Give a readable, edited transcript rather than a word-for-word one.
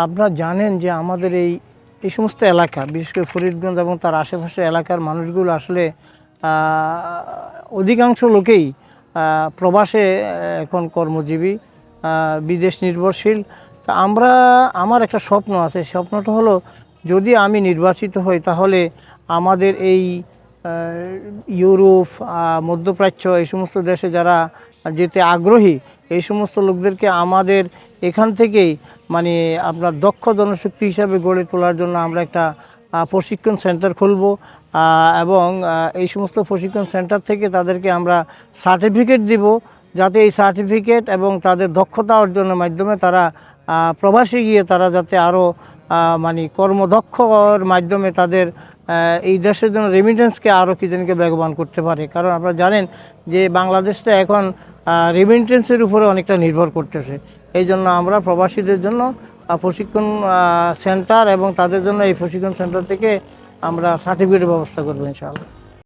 আপনারা জানেন যে আমাদের এই সমস্ত এলাকা, বিশেষ করে ফরিদগঞ্জ এবং তার আশেপাশে এলাকার মানুষগুলো আসলে অধিকাংশ লোকেই প্রবাসে এখন কর্মজীবী, বিদেশ নির্ভরশীল। তা আমার একটা স্বপ্ন আছে। স্বপ্নটা হলো, যদি আমি নির্বাচিত হই তাহলে আমাদের এই ইউরোপ, মধ্যপ্রাচ্য এই সমস্ত দেশে যারা যেতে আগ্রহী, এই সমস্ত লোকদেরকে আমাদের এখান থেকেই মানে আপনার দক্ষ জনশক্তি হিসাবে গড়ে তোলার জন্য আমরা একটা প্রশিক্ষণ সেন্টার খুলব এবং এই সমস্ত প্রশিক্ষণ সেন্টার থেকে তাদেরকে আমরা সার্টিফিকেট দিব, যাতে এই সার্টিফিকেট এবং তাদের দক্ষতা অর্জনের মাধ্যমে তারা প্রবাসে গিয়ে তারা যাতে আরও মানে কর্মদক্ষর মাধ্যমে তাদের এই দেশের জন্য রেমিটেন্সকে আরও কি জনকে বেগবান করতে পারে। কারণ আপনারা জানেন যে বাংলাদেশটা এখন রেমিটেন্সের উপরে অনেকটা নির্ভর করতেছে। এই জন্য আমরা প্রবাসীদের জন্য প্রশিক্ষণ সেন্টার এবং তাদের জন্য এই প্রশিক্ষণ সেন্টার থেকে আমরা সার্টিফিকেটের ব্যবস্থা করবো ইনশাআল্লাহ।